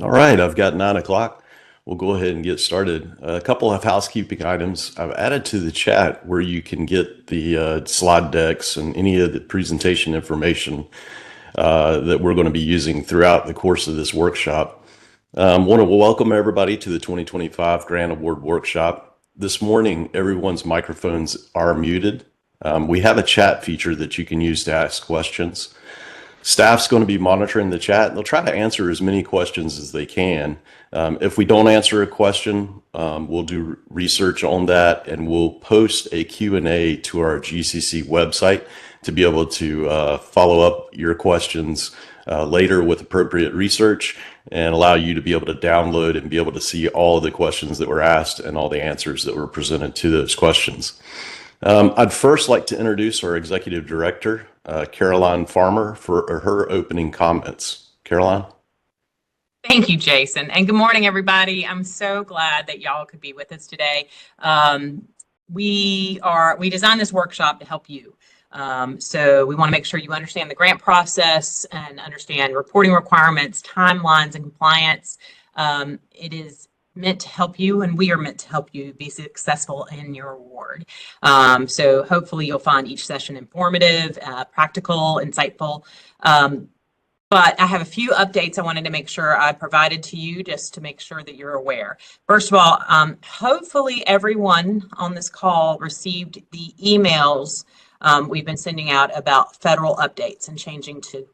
All right, I've got 9 o'clock. We'll go ahead and get started. A couple of housekeeping items. I've added to the chat where you can get the slide decks and any of the presentation information that we're going to be using throughout the course of this workshop. Want to welcome everybody to the 2025 Grant Award Workshop. This morning, everyone's microphones are muted. We have a chat feature that you can use to ask questions. Staff's going to be monitoring the chat, and they'll try to answer as many questions as they can. If we don't answer a question, we'll do research on that, and we'll post a Q&A to our GCC website to be able to follow up your questions later with appropriate research and allow you to be able to download and be able to see all of the questions that were asked and all the answers that were presented to those questions. I'd first like to introduce our Executive Director, Caroline Farmer, for her opening comments. Caroline? Thank you, Jason. And good morning, everybody. I'm so glad that y'all could be with us today. We designed this workshop to help you. So we want to make sure you understand the grant process and understand reporting requirements, timelines, and compliance. It is meant to help you, and we are meant to help you be successful in your award. So hopefully you'll find each session informative, practical, insightful. But I have a few updates I wanted to make sure I provided to you just to make sure that you're aware. First of all, hopefully everyone on this call received the emails we've been sending out about federal updates and changing to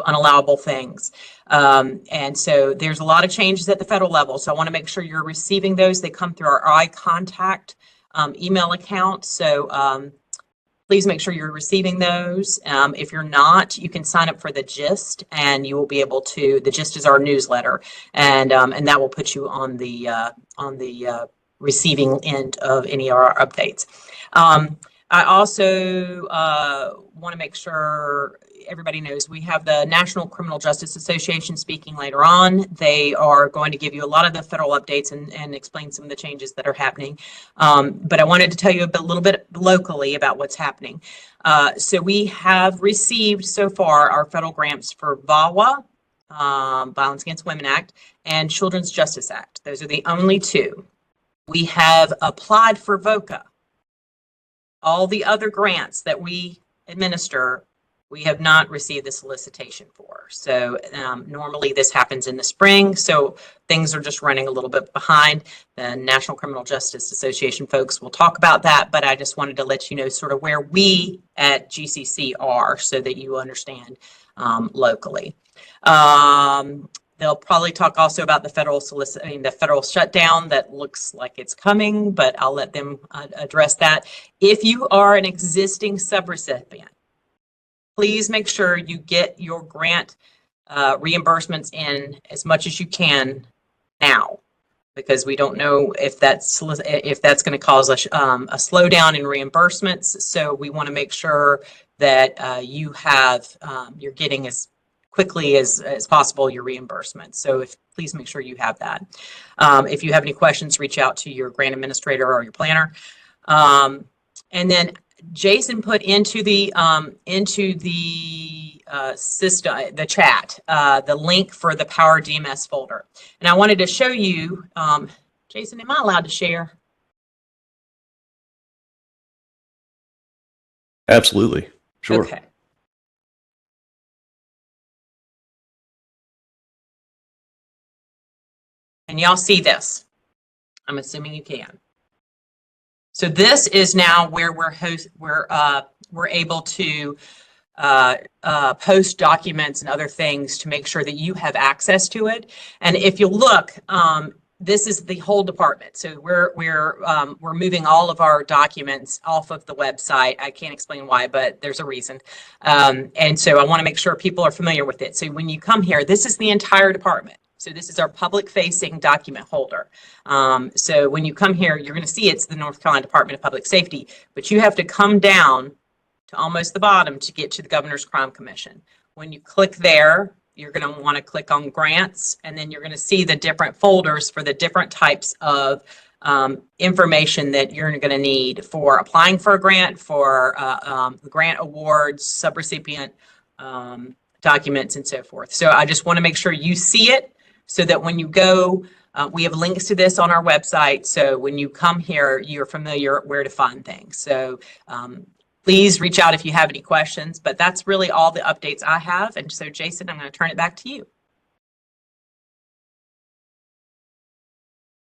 unallowable things. And so there's a lot of changes at the federal level. So I want to make sure you're receiving those. They come through our iContact email account. So please make sure you're receiving those. If you're not, you can sign up for the GIST, and you will be able to. The GIST is our newsletter, and that will put you on the receiving end of any of our updates. I also want to make sure everybody knows we have the National Criminal Justice Association speaking later on. They are going to give you a lot of the federal updates and explain some of the changes that are happening. But I wanted to tell you a little bit locally about what's happening. So we have received so far our federal grants for VAWA, Violence Against Women Act, and Children's Justice Act. Those are the only two. We have applied for VOCA. All the other grants that we administer, we have not received the solicitation for. So normally this happens in the spring, so things are just running a little bit behind. The National Criminal Justice Association folks will talk about that, but I just wanted to let you know sort of where we at GCC are so that you understand locally. They'll probably talk also about the federal shutdown that looks like it's coming, but I'll let them address that. If you are an existing subrecipient, please make sure you get your grant reimbursements in as much as you can now, because we don't know if that's going to cause a slowdown in reimbursements. So we want to make sure that you're getting as quickly as possible your reimbursement. So please make sure you have that. If you have any questions, reach out to your grant administrator or your planner. And then Jason put into the system, the chat, the link for the Power DMS folder. And I wanted to show you, Jason, am I allowed to share? Absolutely. Sure. Okay. And y'all see this? I'm assuming you can. So this is now where we're able to post documents and other things to make sure that you have access to it. And if you look, this is the whole department. So we're moving all of our documents off of the website. I can't explain why, but there's a reason. And so I want to make sure people are familiar with it. So when you come here, this is the entire department. So this is our public-facing document holder. So when you come here, you're going to see it's the North Carolina Department of Public Safety, but you have to come down to almost the bottom to get to the Governor's Crime Commission. When you click there, you're going to want to click on grants, and then you're going to see the different folders for the different types of information that you're going to need for applying for a grant, for the grant awards, subrecipient documents, and so forth. So I just want to make sure you see it, so that when you go, we have links to this on our website. So when you come here, you're familiar where to find things. So please reach out if you have any questions, but that's really all the updates I have. And so Jason, I'm going to turn it back to you.